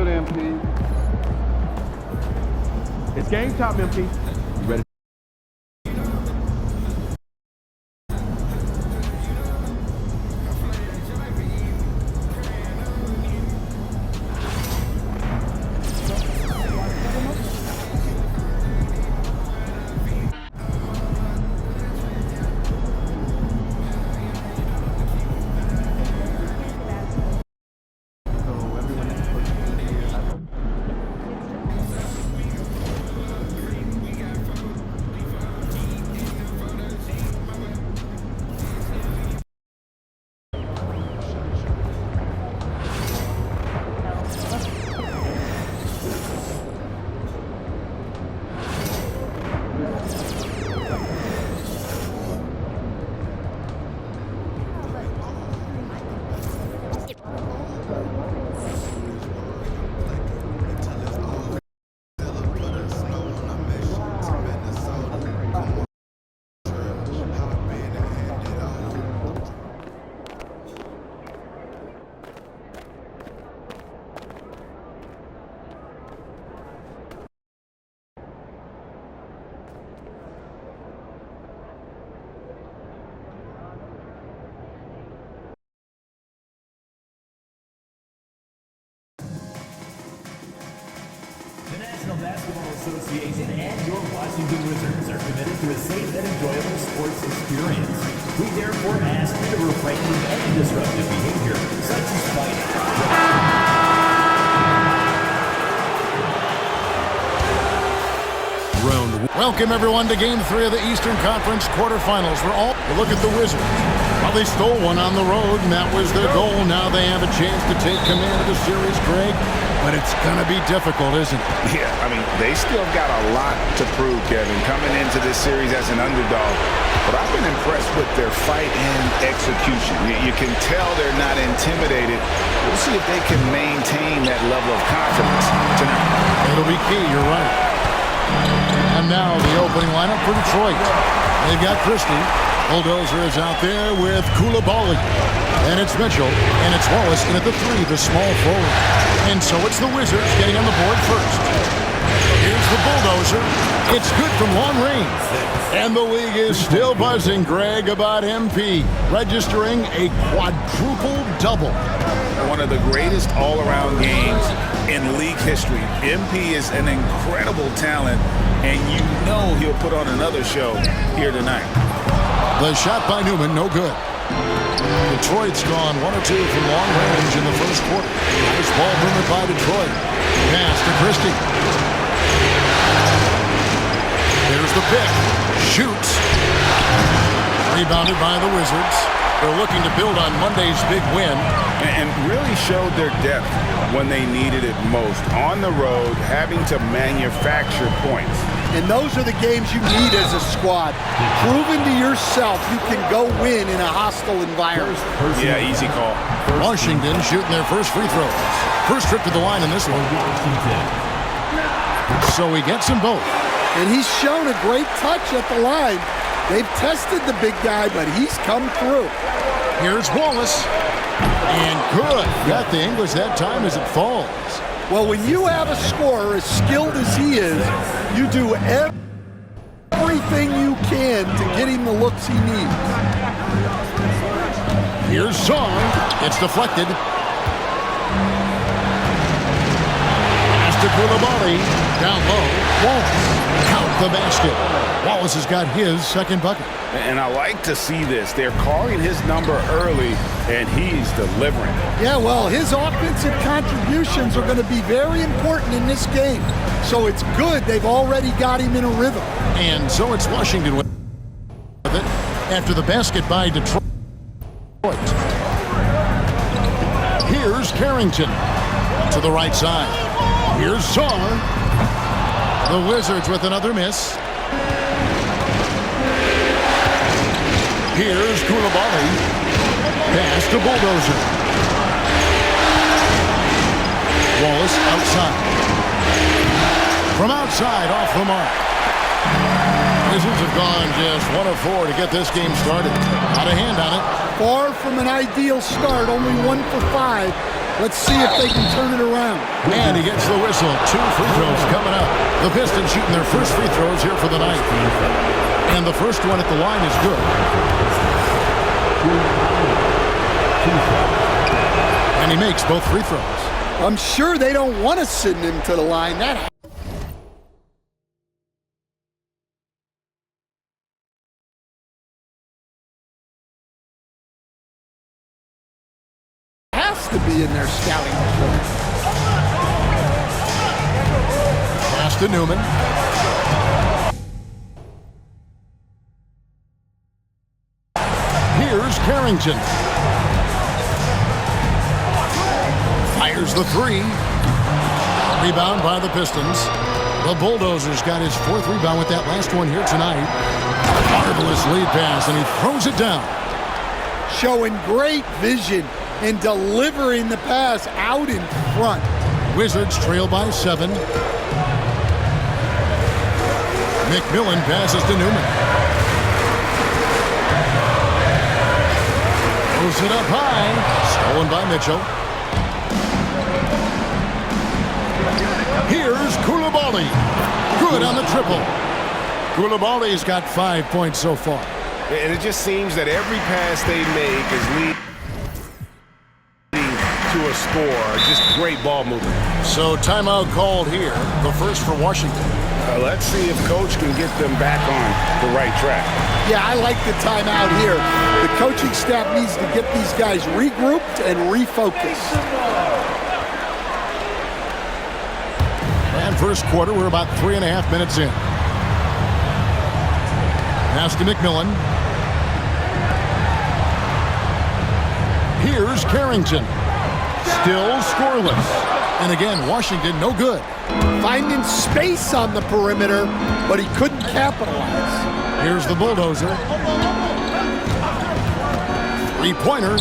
good, MP. It's game time, MP. You ready? The National Basketball Association and your Washington Wizards are committed to a safe and enjoyable sports experience. We therefore ask you to refrain from any disruptive behavior, such as fighting. Welcome everyone to Game 3 of the Eastern Conference quarterfinals. We're all look at the Wizards. Well, they stole one on the road, and that was their goal. Now they have a chance to take command of the series, Greg. But it's going to be difficult, isn't it? Yeah, I mean, they still got a lot to prove, Kevin, coming into this series as an underdog. But I've been impressed with their fight and execution. You can tell they're not intimidated. We'll see if they can maintain that level of confidence tonight. It'll be key, you're right. And now the opening lineup for Detroit. They've got Christie. Bulldozer is out there with Koulibaly. And it's Mitchell. And it's Wallace. And at the 3, the small forward. And so it's the Wizards getting on the board first. Here's the Bulldozer. It's good from long range. And the league is still buzzing, Greg, about MP registering a quadruple double. One of the greatest all-around games in league history. MP is an incredible talent, and you know he'll put on another show here tonight. The shot by Newman, no good. Detroit's gone 1 or 2 from long range in the first quarter. Nice ball movement by Detroit. Pass to Christie. Here's the pick. Shoots. Rebounded by the Wizards. They're looking to build on Monday's big win. And really showed their depth when they needed it most. On the road, having to manufacture points. And those are the games you need as a squad. Proving to yourself you can go win in a hostile environment. Yeah, easy call. Washington shooting their first free throws. First trip to the line in this one. So he gets them both. And he's shown a great touch at the line. They've tested the big guy, but he's come through. Here's Wallace. And good. Got the English that time as it falls. Well, when you have a scorer as skilled as he is, you do everything you can to get him the looks he needs. Here's Song. It's deflected. Pass to Koulibaly. Down low. Wallace. Count the basket. Wallace has got his second bucket. And I like to see this. They're calling his number early, and he's delivering. Yeah, well, his offensive contributions are going to be very important in this game. So it's good they've already got him in a rhythm. And so it's Washington with it after the basket by Detroit. Here's Carrington to the right side. Here's Song. The Wizards with another miss. Here's Koulibaly. Pass to Bulldozer. Wallace outside. From outside, off the mark. Wizards have gone just 1 of 4 to get this game started. Not a hand on it. Far from an ideal start, only 1 for 5. Let's see if they can turn it around. down. And he gets the whistle. 2 free throws coming up. The Pistons shooting their first free throws here for the night. And the first one at the line is good. And he makes both free throws. I'm sure they don't want to send him to the line. That has to be in their scouting report. Pass to Newman. Here's Carrington. Fires the 3. Rebound by the Pistons. The Bulldozers got his 4th rebound with that last one here tonight. Marvelous lead pass, and he throws it down. Showing great vision and delivering the pass out in front. Wizards trail by 7. McMillan passes to Newman. Throws it up high. Stolen by Mitchell. Here's Koulibaly. Good on the triple. Koulibaly's got 5 points so far. And it just seems that every pass they make is leading to a score. Just great ball movement. So timeout called here. The first for Washington. Let's see if Coach can get them back on the right track. Yeah, I like the timeout here. The coaching staff needs to get these guys regrouped and refocused. And first quarter, we're about 3.5 minutes in. Pass to McMillan. Here's Carrington. Still scoreless. And again, Washington no good. Finding space on the perimeter, but he couldn't capitalize. Here's the Bulldozer. 3-pointer.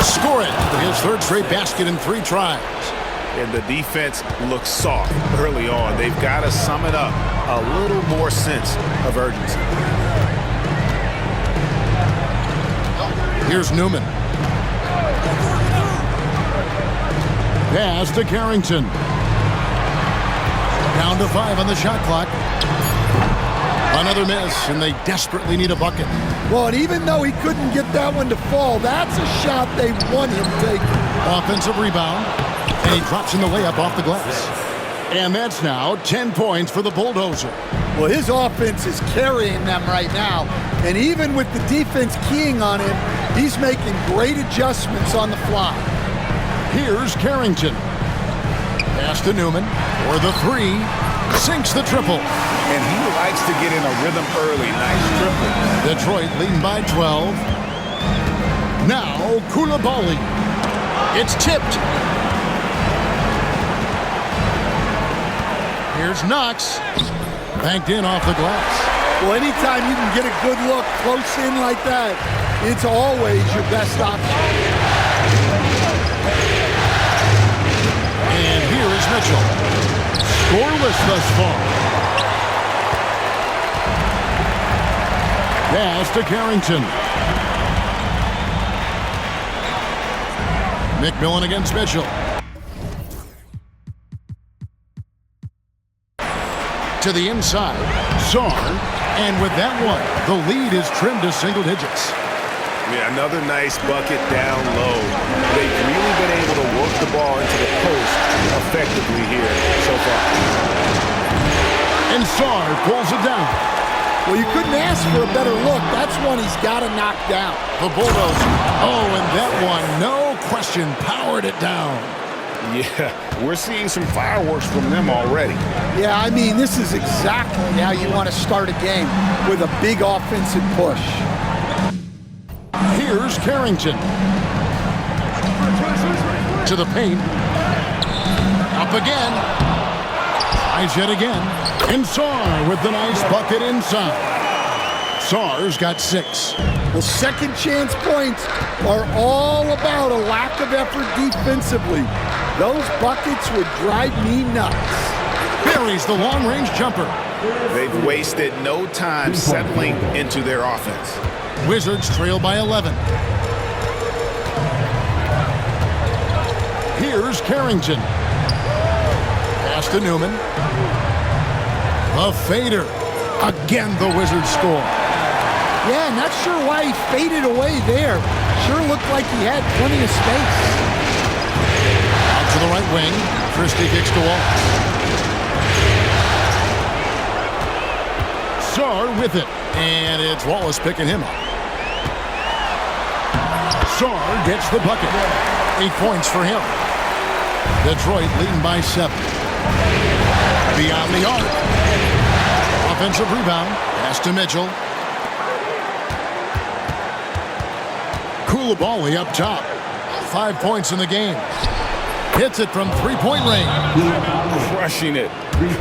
Score it. His 3rd straight basket in 3 tries. And the defense looks soft early on. They've got to sum it up. A little more sense of urgency. Here's Newman. Pass to Carrington. Down to 5 on the shot clock. Another miss, and they desperately need a bucket. Well, and even though he couldn't get that one to fall, that's a shot they want him taking. Offensive rebound, and he drops in the layup off the glass. And that's now 10 points for the Bulldozer. Well, his offense is carrying them right now, and even with the defense keying on him, he's making great adjustments on the fly. Here's Carrington. Pass to Newman for the 3. Sinks the triple. And he likes to get in a rhythm early. Nice triple. Detroit leading by 12. Now Koulibaly. It's tipped. Here's Knox. Banked in off the glass. Well, anytime you can get a good look close in like that, it's always your best option. And here is Mitchell. Scoreless thus far. Pass to Carrington. McMillan against Mitchell. To the inside. Sarr. And with that one, the lead is trimmed to single digits. Yeah, another nice bucket down low. They've really been able to work the ball into the post effectively here so far. And Sarr pulls it down. Well, you couldn't ask for a better look. That's one he's got to knock down. The Bulldozer. Oh, and that one, no question, powered it down. Yeah, we're seeing some fireworks from them already. Yeah, I mean, this is exactly how you want to start a game, with a big offensive push. Here's Carrington. To the paint. Up again. Tries yet again. And Sarr with the nice bucket inside. Sarr's got 6. Well, second chance points are all about a lack of effort defensively. Those buckets would drive me nuts. Buries the long-range jumper. They've wasted no time settling into their offense. Wizards trail by 11. Here's Carrington. Pass to Newman. The fader. Again, the Wizards score. Yeah, not sure why he faded away there. Sure looked like he had plenty of space. Out to the right wing. Christie kicks to Wallace. Sarr with it. And it's Wallace picking him up. Sarr gets the bucket. 8 points for him. Detroit leading by 7. Beyond the arc. Offensive rebound. Pass to Mitchell. Koulibaly up top. 5 points in the game. Hits it from three-point range. Crushing it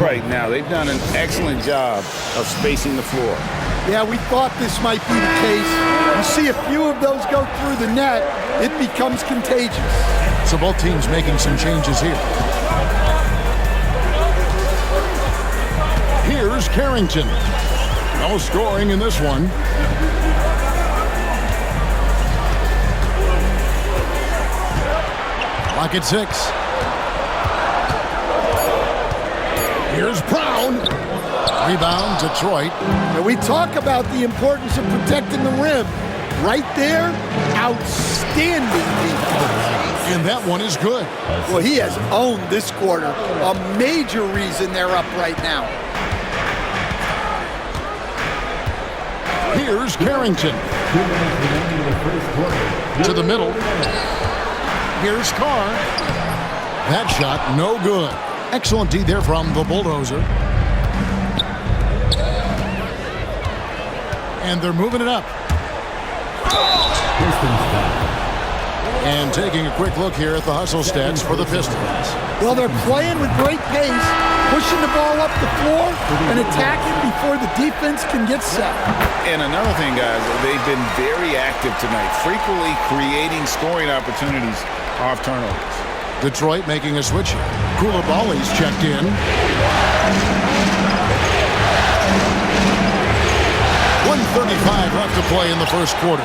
right now. They've done an excellent job of spacing the floor. Yeah, we thought this might be the case. You see a few of those go through the net, it becomes contagious. So both teams making some changes here. Here's Carrington. No scoring in this one. Clock at 6. Here's Brown. Rebound, Detroit. And we talk about the importance of protecting the rim. Right there, outstanding defense. And that one is good. Well, he has owned this quarter. A major reason they're up right now. Here's Carrington. To the middle. Here's Carr. That shot, no good. Excellent D there from the Bulldozer. And they're moving it up. And taking a quick look here at the hustle stats for the Pistons. Well, they're playing with great pace, pushing the ball up the floor and attacking before the defense can get set. And another thing, guys, they've been very active tonight, frequently creating scoring opportunities off turnovers. Detroit making a switch here. Koulibaly's checked in. 1:35 left to play in the first quarter.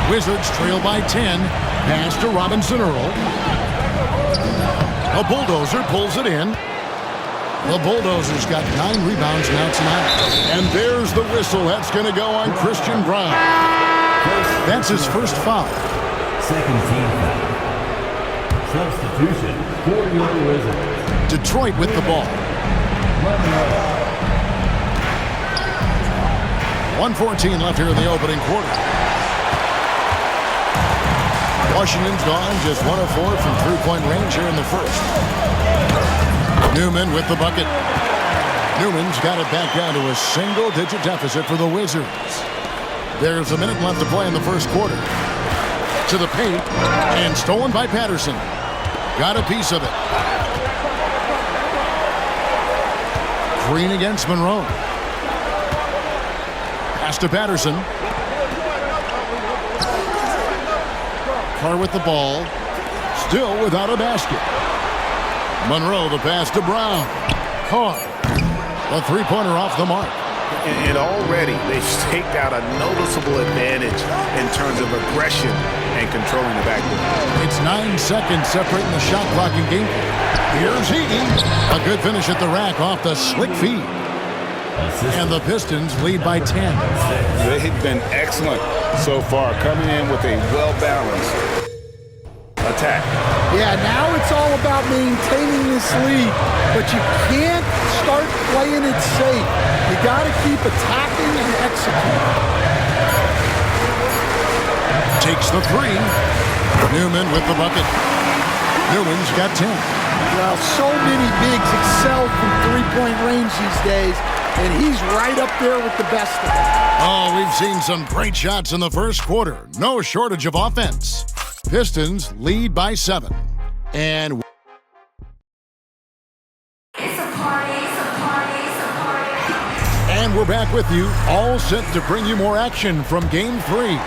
Wizards trail by 10. Pass to Robinson Earl. A Bulldozer pulls it in. The Bulldozer's got 9 rebounds now tonight. And there's the whistle. That's going to go on Christian Brown. That's his first foul. Second team foul. Substitution for your Wizards. Detroit with the ball. 1:14 left here in the opening quarter. Washington's gone just 1 of 4 from three-point range here in the first. Newman with the bucket. Newman's got it back down to a single-digit deficit for the Wizards. There's a minute left to play in the first quarter. To the paint, and stolen by Patterson. Got a piece of it. Green against Monroe. Pass to Patterson. Carr with the ball. Still without a basket. Monroe the pass to Brown. Carr. A three-pointer off the mark. And already they've staked out a noticeable advantage in terms of aggression and controlling the backcourt. It's 9 seconds separating the shot clock and game. Here's Heaton. A good finish at the rack off the slick feed. And the Pistons lead by 10. They've been excellent so far, coming in with a well-balanced attack. Yeah, now it's all about maintaining this lead, but you can't start playing it safe. You got to keep attacking and executing. Takes the three. Newman with the bucket. Newman's got 10. Well, so many bigs excel from three-point range these days, and he's right up there with the best of them. Oh, we've seen some great shots in the first quarter. No shortage of offense. Pistons lead by 7. And we're back with you, all set to bring you more action from Game 3.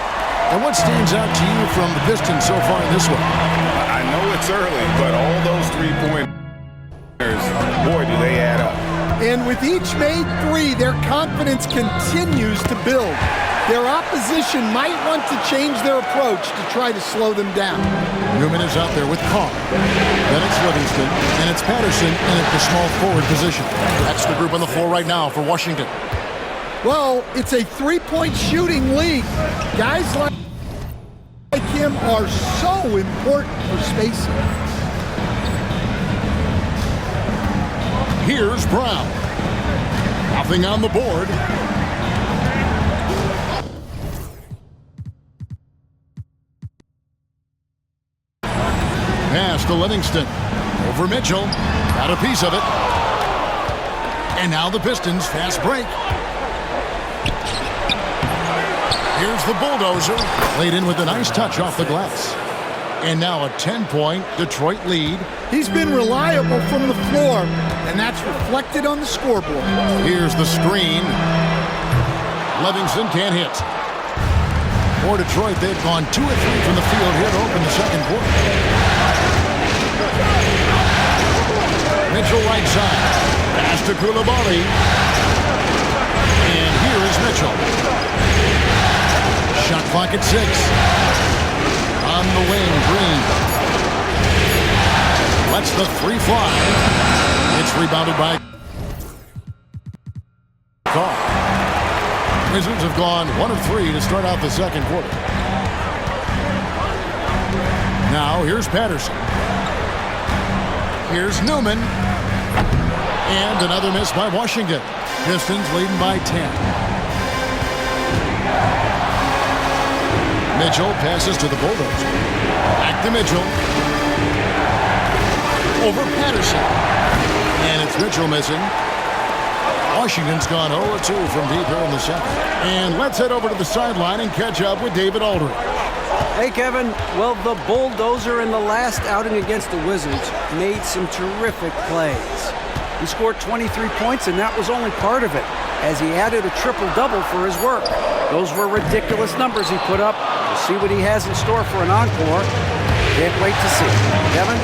And what stands out to you from the Pistons so far in this one? I know it's early, but all those three-pointers, boy, do they add up. And with each made three, their confidence continues to build. their opposition might want to change their approach to try to slow them down. Newman is out there with Carr. Then it's Livingston, and it's Patterson in at the small forward position. That's the group on the floor right now for Washington. Well, it's a three-point shooting league. Guys like him are so important for spacing. Here's Brown. Nothing on the board. Pass to Livingston. Over Mitchell. Got a piece of it. And now the Pistons fast break. Here's the bulldozer. Laid in with a nice touch off the glass. And now a 10-point Detroit lead. He's been reliable from the floor, and that's reflected on the scoreboard. Here's the screen. Livingston can't hit. For Detroit, they've gone 2 of 3 from the field here to open the second quarter. Mitchell right side. Pass to Koulibaly. And here is Mitchell. Shot clock at 6. On the wing, Green. Lets the three fly. It's rebounded by Carr. Wizards have gone 1 of 3 to start out the second quarter. Now here's Patterson. Here's Newman. And another miss by Washington. Pistons leading by 10. Mitchell passes to the Bulldozer. Back to Mitchell. Over Patterson. And it's Mitchell missing. Washington's gone 0-2 from deep here in the second. And let's head over to the sideline and catch up with David Aldridge. Hey, Kevin. Well, the Bulldozer in the last outing against the Wizards made some terrific plays. He scored 23 points, and that was only part of it, as he added a triple-double for his work. Those were ridiculous numbers he put up. We'll see what he has in store for an encore. Can't wait to see. Kevin?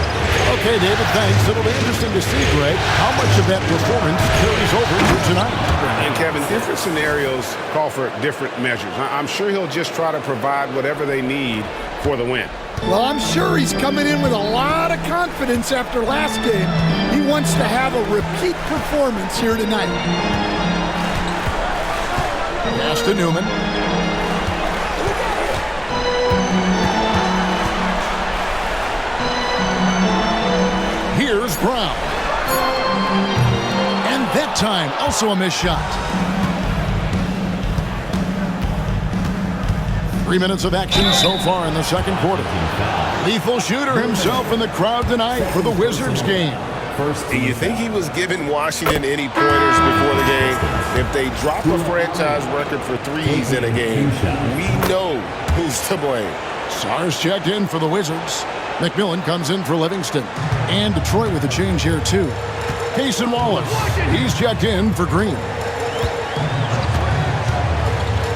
Okay, David, thanks. It'll be interesting to see, Greg, how much of that performance carries over to tonight. And, Kevin, different scenarios call for different measures. I'm sure he'll just try to provide whatever they need for the win. Well, I'm sure he's coming in with a lot of confidence after last game. He wants to have a repeat performance here tonight. Pass to Newman. Here's Brown. And that time, also a missed shot. 3 minutes of action so far in the second quarter. Lethal shooter himself in the crowd tonight for the Wizards game. Do you think he was giving Washington any pointers before the game? If they drop a franchise record for threes in a game, we know who's to blame. Sars checked in for the Wizards. McMillan comes in for Livingston. And Detroit with a change here, too. Cason Wallace, he's checked in for Green.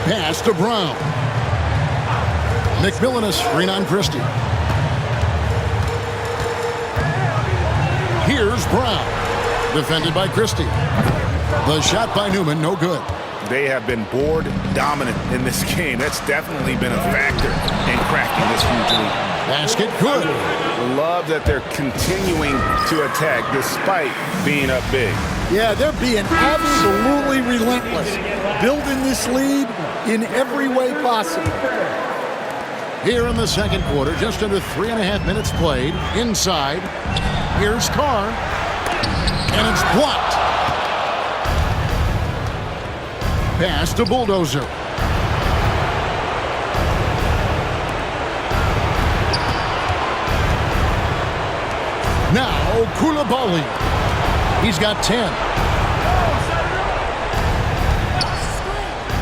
Pass to Brown. McMillan a screen on Christie. Here's Brown. Defended by Christie. The shot by Newman, no good. They have been board dominant in this game. That's definitely been a factor in cracking this huge lead. Basket good. Love that they're continuing to attack despite being up big. Yeah, they're being absolutely relentless, building this lead in every way possible. Here in the second quarter, just under 3.5 minutes played. Inside, here's Carr, and it's blocked. Pass to Bulldozer. Now, Koulibaly. He's got 10.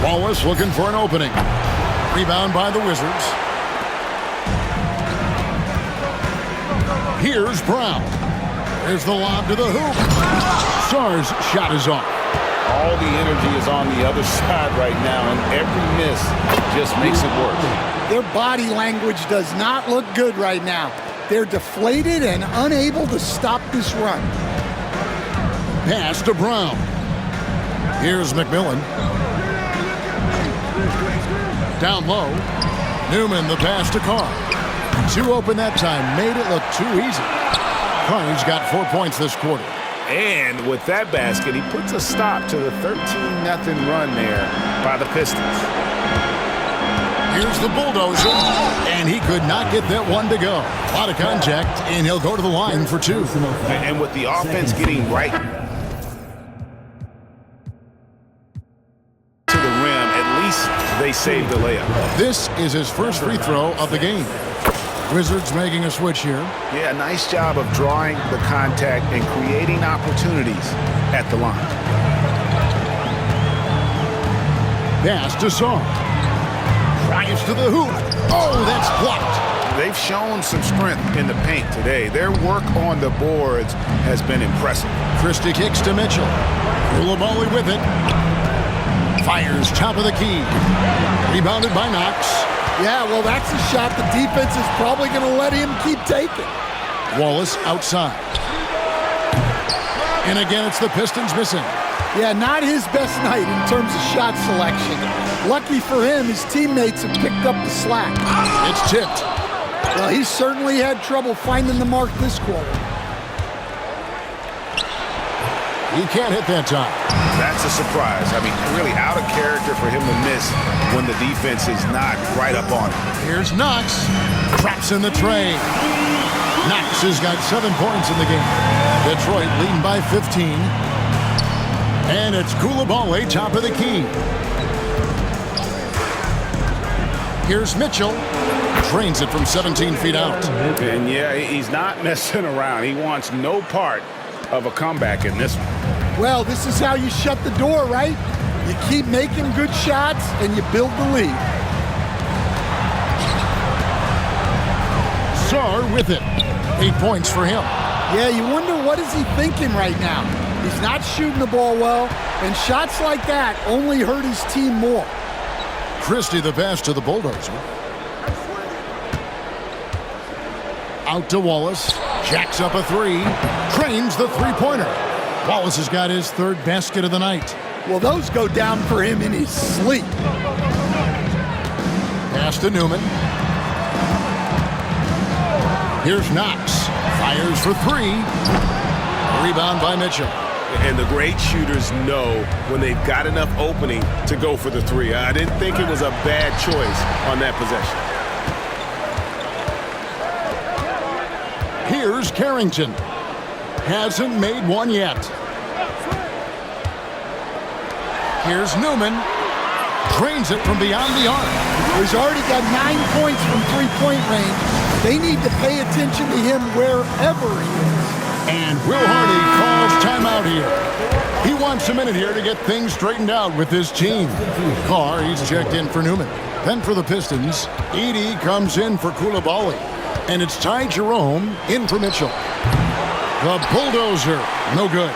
Wallace looking for an opening. Rebound by the Wizards. Here's Brown. There's the lob to the hoop. Sar's shot is off. All the energy is on the other side right now, and every miss just makes it worse. Their body language does not look good right now. They're deflated and unable to stop this run. Pass to Brown. Here's McMillan. Down low. Newman, the pass to Carr. Too open that time. Made it look too easy. Carney's got 4 points this quarter. And with that basket, he puts a stop to the 13-0 run there by the Pistons. Here's the bulldozer, and he could not get that one to go. A lot of contact, and he'll go to the line for 2. And with the offense getting right to the rim, at least they saved the layup. This is his first free throw of the game. Wizards making a switch here. Yeah, nice job of drawing the contact and creating opportunities at the line. Pass to Song. Drives to the hoop. Oh, that's blocked. They've shown some strength in the paint today. Their work on the boards has been impressive. Christie kicks to Mitchell. Koulibaly with it. Fires top of the key. Rebounded by Knox. Yeah, well, that's a shot the defense is probably going to let him keep taking. Wallace outside. And again, it's the Pistons missing. Yeah, not his best night in terms of shot selection. Lucky for him, his teammates have picked up the slack. It's tipped. Well, he certainly had trouble finding the mark this quarter. He can't hit that time. That's a surprise. I mean, really out of character for him to miss when the defense is not right up on him. Here's Knox. Traps in the tray. Knox has got 7 points in the game. Detroit leading by 15. And it's Koulibaly, top of the key. Here's Mitchell. Trains it from 17 feet out. And yeah, he's not messing around. He wants no part of a comeback in this one. Well, this is how you shut the door, right? You keep making good shots and you build the lead. Sarr with it. 8 points for him. Yeah, you wonder what is he thinking right now. He's not shooting the ball well, and shots like that only hurt his team more. Christie the pass to the bulldozer. Out to Wallace. Jacks up a 3. Trains the three-pointer. Wallace has got his 3rd basket of the night. Well, those go down for him in his sleep. Pass to Newman. Here's Knox. Fires for 3. Rebound by Mitchell. And the great shooters know when they've got enough opening to go for the 3. I didn't think it was a bad choice on that possession. Here's Carrington. Hasn't made one yet. Here's Newman. Drains it from beyond the arc. He's already got 9 points from three-point range. They need to pay attention to him wherever he is. And Will Hardy calls timeout here. He wants a minute here to get things straightened out with his team. Carr, he's checked in for Newman. Then for the Pistons, Edey comes in for Koulibaly. And it's Ty Jerome in for Mitchell. The bulldozer, no good.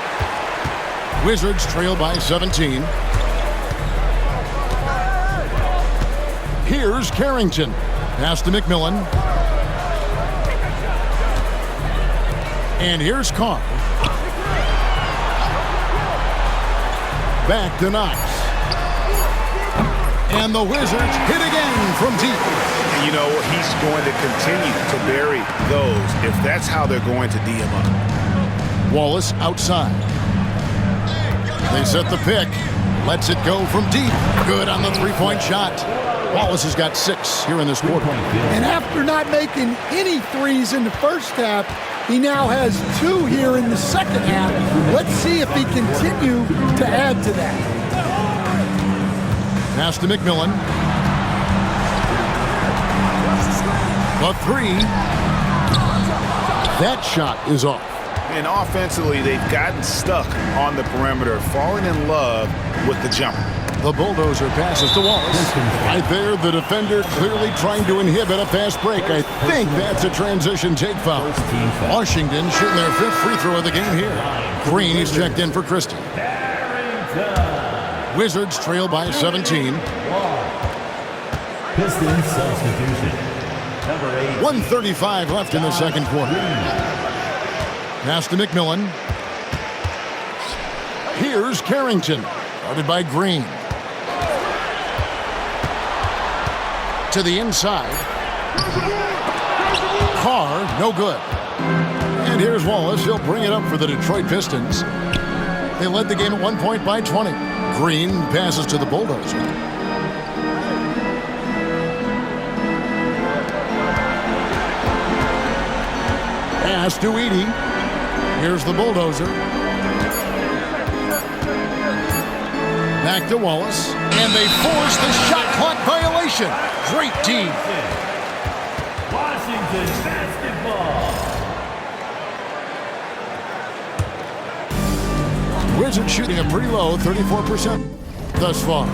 Wizards trail by 17. Here's Carrington. Pass to McMillan. And here's Carr. Back to Knox. And the Wizards hit again from deep. You know, he's going to continue to bury those if that's how they're going to D him up. Wallace outside. They set the pick. Lets it go from deep. Good on the three-point shot. Wallace has got 6 here in this quarter. And after not making any threes in the first half, he now has 2 here in the second half. Let's see if he continue to add to that. Pass to McMillan. The 3. That shot is off. And offensively, they've gotten stuck on the perimeter, falling in love with the jumper. The bulldozer passes to Wallace. Right there, the defender clearly trying to inhibit a fast break. I think that's a transition take foul. Washington shooting their 5th free throw of the game here. Green is checked in for Christie. Wizards trail by 17. Pistons substitution. Number 8. 1:35 left in the second quarter. Pass to McMillan. Here's Carrington. Guarded by Green. To the inside. Carr, no good. And here's Wallace. He'll bring it up for the Detroit Pistons. They led the game at 1 point by 20. Green passes to the Bulldozer. Pass to Edey. Here's the Bulldozer. Back to Wallace. And they force the shot clock violation. Great team. Washington basketball. Wizards shooting a pretty low 34% thus far.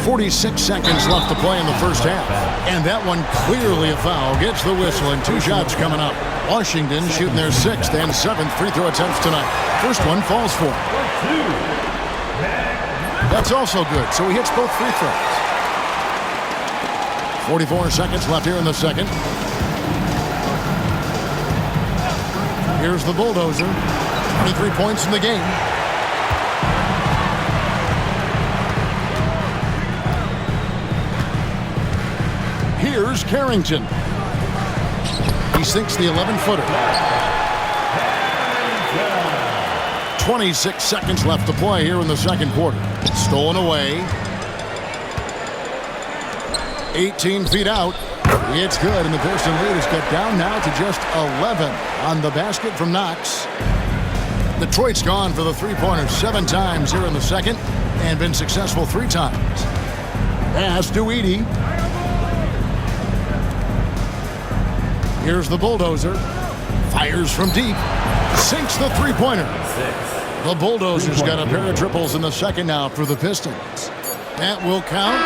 46 seconds left to play in the first half. And that one clearly a foul. Gets the whistle and 2 shots coming up. Washington shooting their 6th and 7th free throw attempts tonight. First one falls for him. That's also good, so he hits both free throws. 44 seconds left here in the second. Here's the Bulldozer. 23 points in the game. Here's Carrington. He sinks the 11-footer. 26 seconds left to play here in the second quarter. Stolen away. 18 feet out. It's good, and the Piston lead is cut down now to just 11 on the basket from Knox. Detroit's gone for the three-pointer 7 times here in the second and been successful 3 times. Pass to Edey. Here's the Bulldozer. Fires from deep. Sinks the three-pointer. The Bulldozer's got a pair of triples in the second now for the Pistons. That will count.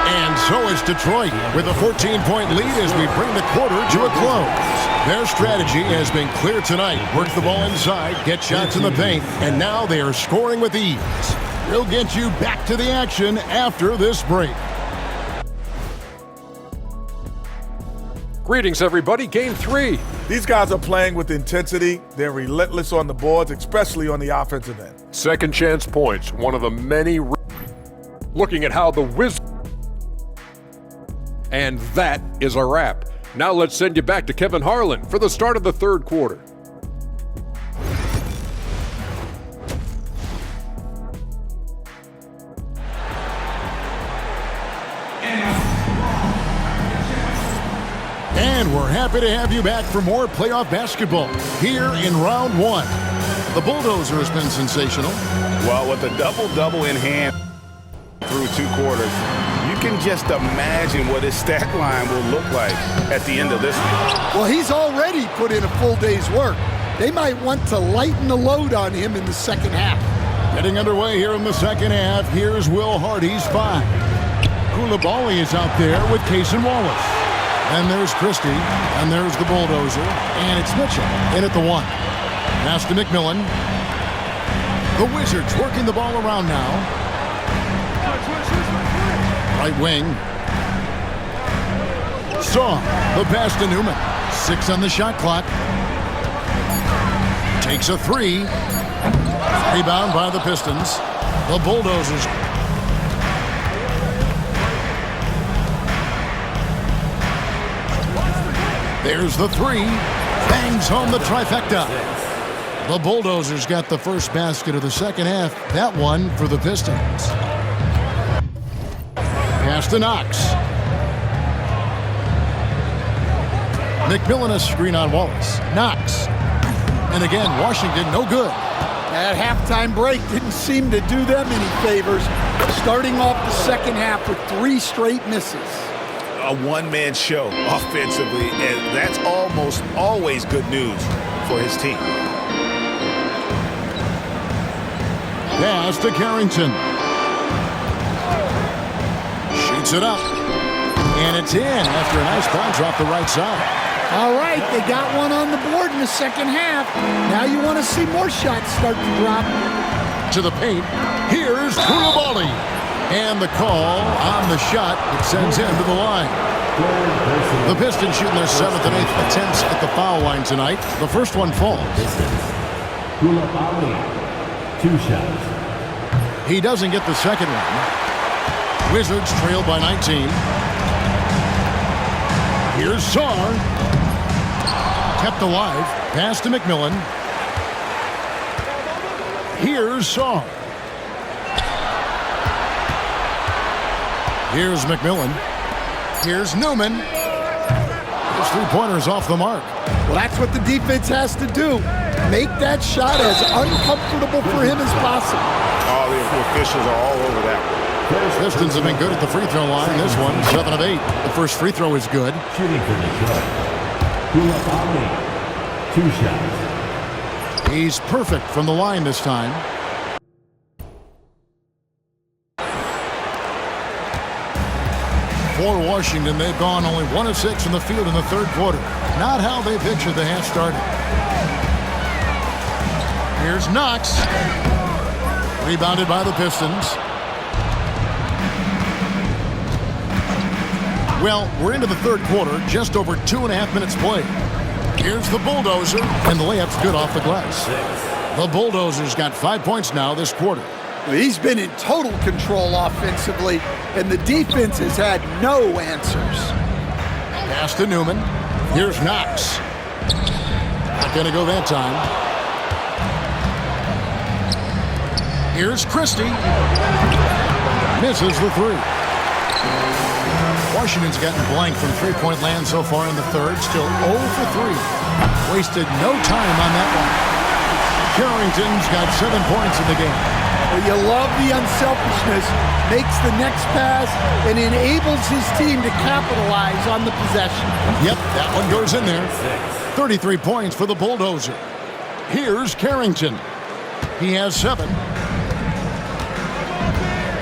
And so is Detroit with a 14-point lead as we bring the quarter to a close. Their strategy has been clear tonight. Work the ball inside, get shots in the paint, and now they are scoring with ease. We'll get you back to the action after this break. Greetings, everybody. Game 3. These guys are playing with intensity. They're relentless on the boards, especially on the offensive end. Second chance points, one of the many. Looking at how the Wizards. And that is a wrap. Now let's send you back to Kevin Harlan for the start of the third quarter. And we're happy to have you back for more playoff basketball here in round 1. The Bulldozer has been sensational. Well, with a double-double in hand through 2 quarters, you can just imagine what his stat line will look like at the end of this one. Well, he's already put in a full day's work. They might want to lighten the load on him in the second half. Getting underway here in the second half, here's Will Hardy's 5. Koulibaly is out there with Case and Wallace. And there's Christie, and there's the Bulldozer, and it's Mitchell in at the 1. Pass to McMillan. The Wizards working the ball around now. Right wing. Song, the pass to Newman. 6 on the shot clock. Takes a 3. Rebound by the Pistons. The Bulldozers. There's the 3. Bangs home the trifecta. The Bulldozers got the first basket of the second half. That one for the Pistons. Pass to Knox. McMillan a screen on Wallace. Knox. And again, Washington no good. That halftime break didn't seem to do them any favors. Starting off the second half with 3 straight misses. A one-man show offensively, and that's almost always good news for his team. Pass to Carrington. Shoots it up. And it's in after a nice bounce off the right side. All right, they got one on the board in the second half. Now you want to see more shots start to drop. To the paint. Here's Koulibaly. And the call on the shot that sends him to the line. The Pistons shooting their 7th and 8th attempts at the foul line tonight. The first one falls. Koulibaly, 2 shots. He doesn't get the second one. Wizards trail by 19. Here's Sarr. Kept alive. Pass to McMillan. Here's Sarr. Here's McMillan. Here's Newman. His three-pointer's off the mark. Well, that's what the defense has to do. Make that shot as uncomfortable for him as possible. All the officials are all over that one. Pistons have been good at the free throw line. This one, 7 of 8. The first free throw is good. Shooting for Detroit. Koulibaly. 2 shots. He's perfect from the line this time. For Washington, they've gone only 1 of 6 from the field in the third quarter. Not how they pictured the half started. Here's Knox. Rebounded by the Pistons. Well, we're into the third quarter, just over 2.5 minutes played. Here's the Bulldozer, and the layup's good off the glass. The Bulldozer's got 5 points now this quarter. He's been in total control offensively, and the defense has had no answers. Pass to Newman. Here's Knox. Not going to go that time. Here's Christie. Misses the three. Washington's gotten blank from three-point land so far in the third. Still 0 for 3. Wasted no time on that one. Carrington's got 7 points in the game. Well, you love the unselfishness. Makes the next pass and enables his team to capitalize on the possession. Yep, that one goes in there. 33 points for the Bulldozer. Here's Carrington. He has 7.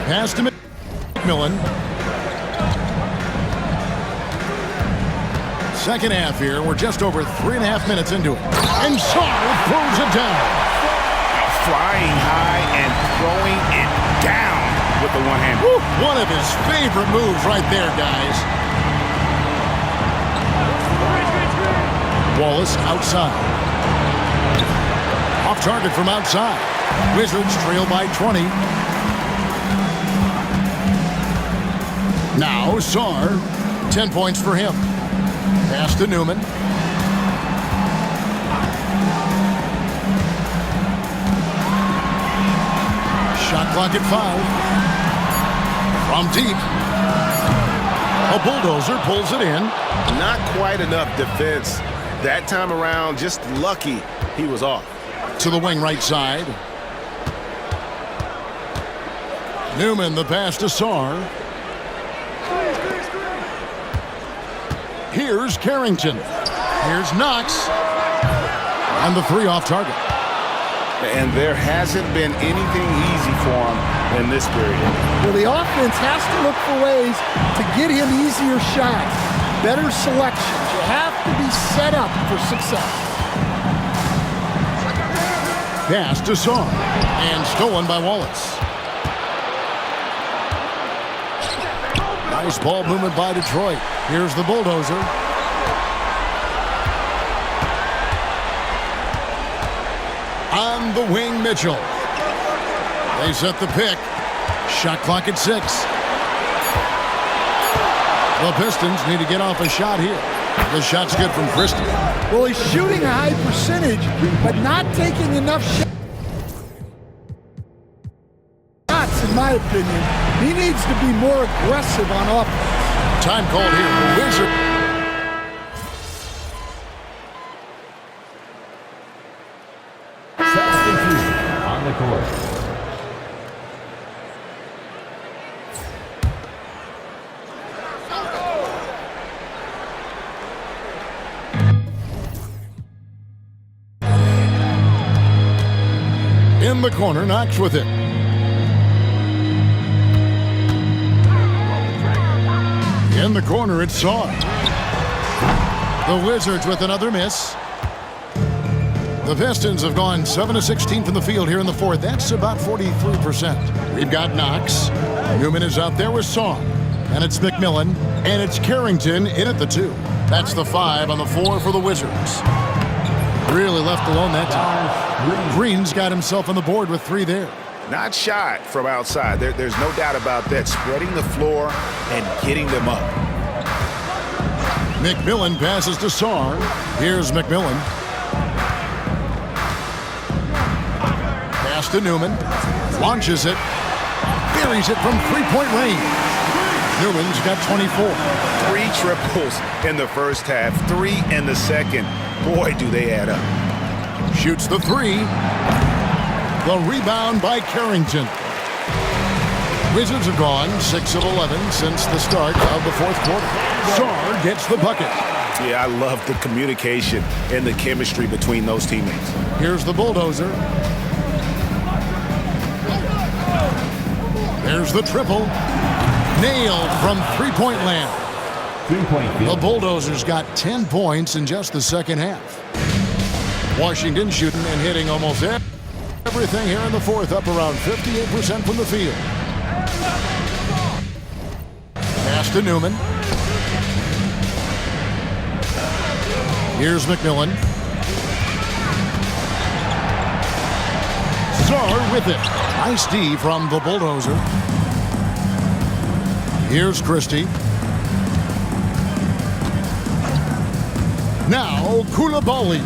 Pass to McMillan. Second half here. We're just over 3.5 minutes into it. And Sarr throws it down. Flying high and throwing it down with the one hand. One of his favorite moves right there, guys. Wallace outside. Off target from outside. Wizards trail by 20. Now Sarr. 10 points for him. Pass to Newman. Shot clock at 5. From deep. A Bulldozer pulls it in. Not quite enough defense that time around. Just lucky he was off. To the wing right side. Newman, the pass to Sarr. Here's Carrington. Here's Knox. And the 3 off target. And there hasn't been anything easy for him in this period. Well, the offense has to look for ways to get him easier shots, better selections. You have to be set up for success. Pass to Sarr. And stolen by Wallace. Nice ball movement by Detroit. Here's the Bulldozer. On the wing, Mitchell. They set the pick. Shot clock at 6. The Pistons need to get off a shot here. The shot's good from Christie. Well, he's shooting a high percentage, but not taking enough shots, in my opinion. He needs to be more aggressive on offense. Time called here. The Wizards. On the court. In the corner, Knox with it. In the corner, it's Sarr. The Wizards with another miss. The Pistons have gone 7 of 16 from the field here in the fourth. That's about 43%. We've got Knox. Newman is out there with Sarr. And it's McMillan. And it's Carrington in at the 2. That's the 5 on the 4 for the Wizards. Really left alone that time. Green's got himself on the board with 3 there. not shot from outside. There's no doubt about that. Spreading the floor and getting them up. McMillan passes to Sarr. Here's McMillan. Pass to Newman. Launches it. Buries it from three-point range. Newman's got 24. 3 triples in the first half, 3 in the second. Boy, do they add up. Shoots the 3. The rebound by Carrington. Wizards have gone 6 of 11 since the start of the fourth quarter. Sarr gets the bucket. Yeah, I love the communication and the chemistry between those teammates. Here's the bulldozer. There's the triple. Nailed from three-point land. The Bulldozers got 10 points in just the second half. Washington shooting and hitting almost everything here in the fourth, up around 58% from the field. Pass to Newman. Here's McMillan. Sarr with it. Nice D from the Bulldozer. Here's Christie. Now Koulibaly.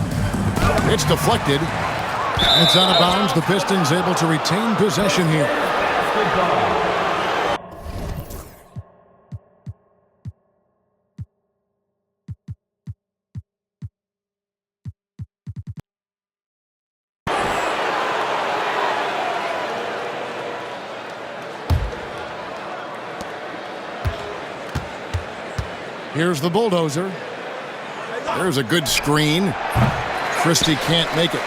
It's deflected. It's out of bounds. The Pistons able to retain possession here. Here's the Bulldozer. There's a good screen. Christie can't make it.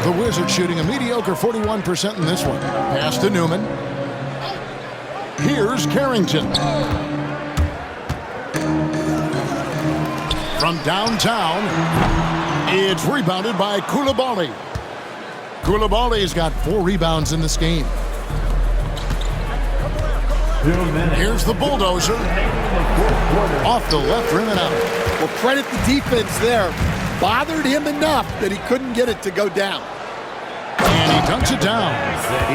The Wizards shooting a mediocre 41% in this one. Pass to Newman. Here's Carrington. From downtown, it's rebounded by Koulibaly. Koulibaly's got 4 rebounds in this game. Here's the Bulldozer. Off the left rim and out. Well, credit the defense there. Bothered him enough that he couldn't get it to go down. And he dunks it down.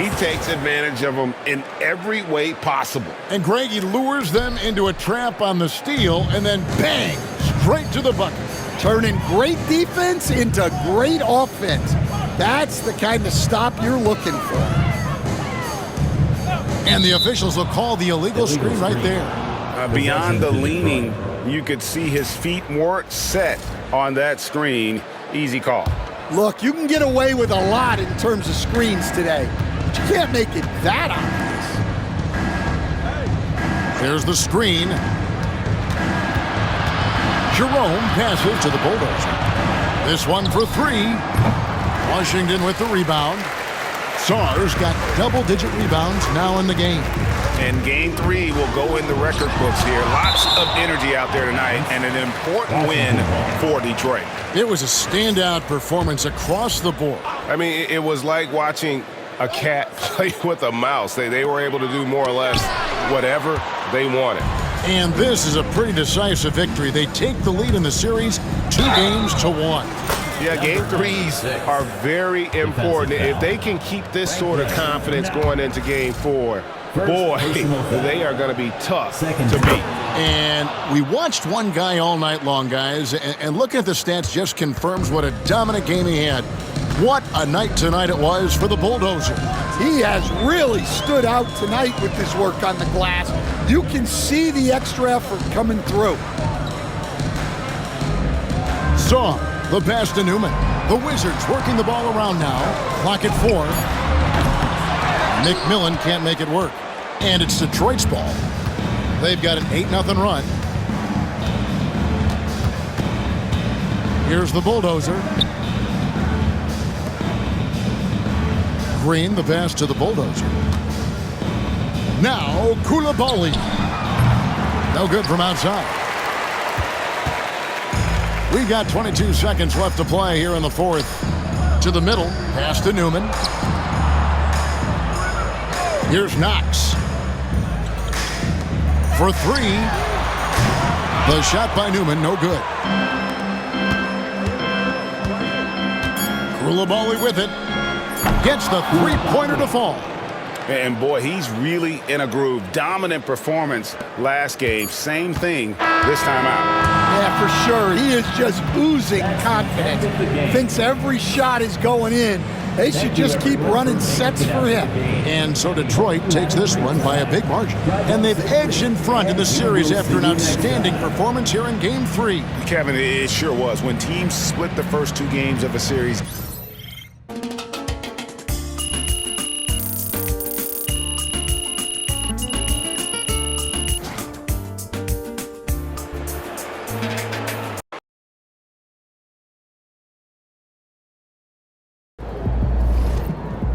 He takes advantage of them in every way possible. And Greg, he lures them into a trap on the steal and then bang, straight to the bucket. Turning great defense into great offense. That's the kind of stop you're looking for. And the officials will call the illegal screen right there. Beyond the leaning, you could see his feet weren't set on that screen. Easy call. Look, you can get away with a lot in terms of screens today, but you can't make it that obvious. There's the screen. Jerome passes to the Bulldozer. This one for 3. Washington with the rebound. Sarr's got double-digit rebounds now in the game. And game 3 will go in the record books here. Lots of energy out there tonight and an important win for Detroit. It was a standout performance across the board. I mean, it was like watching a cat play with a mouse. They were able to do more or less whatever they wanted. And this is a pretty decisive victory. They take the lead in the series 2-1. Yeah, game 3s are very important. If they can keep this sort of confidence going into game 4, boy, they are going to be tough to beat. And we watched one guy all night long, guys, and looking at the stats just confirms what a dominant game he had. What a night tonight it was for the Bulldozer. He has really stood out tonight with his work on the glass. You can see the extra effort coming through. Saw the pass to Newman. The Wizards working the ball around now. Clock at 4. McMillan can't make it work. And it's Detroit's ball. They've got an 8-0 run. Here's the Bulldozer. Green, the pass to the Bulldozer. Now Koulibaly. No good from outside. We got 22 seconds left to play here in the fourth. To the middle, pass to Newman. Here's Knox. For 3. The shot by Newman, no good. Koulibaly with it. Gets the three-pointer to fall. And boy, he's really in a groove. Dominant performance last game. Same thing this time out. Yeah, for sure. He is just oozing confidence. Thinks every shot is going in. They should just keep running sets for him. And so Detroit takes this one by a big margin. And they've edged in front in the series after an outstanding performance here in Game 3. Kevin, it sure was. When teams split the first 2 games of a series,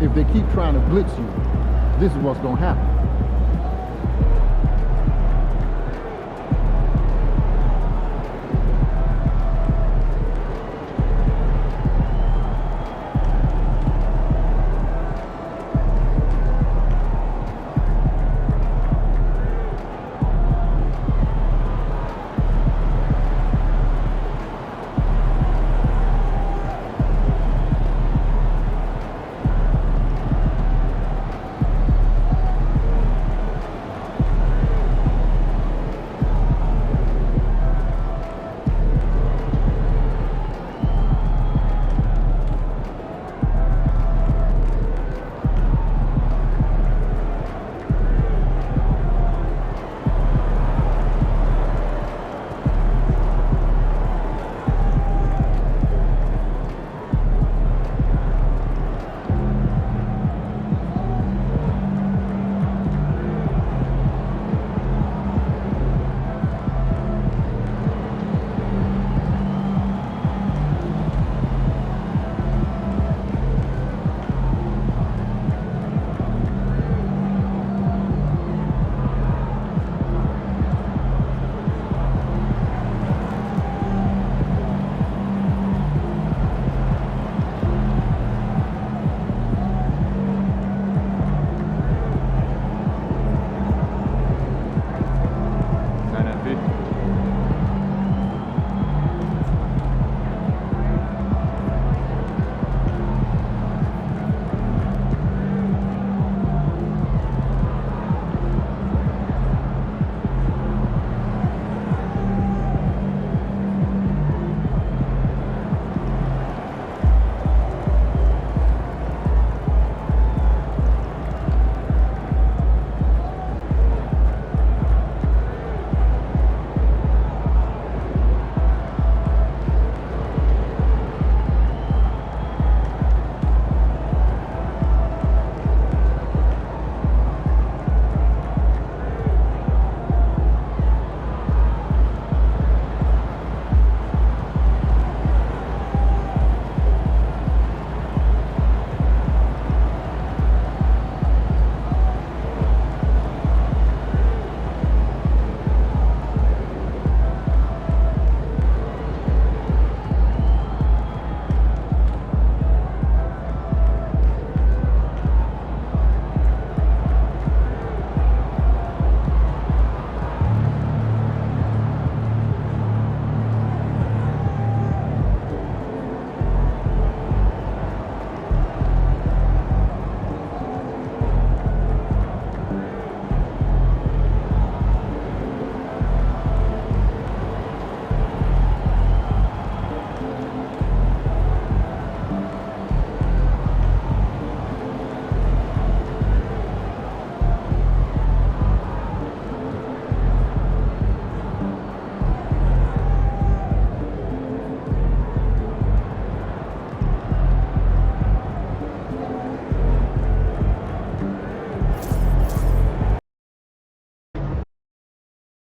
If they keep trying to blitz you, this is what's going to happen.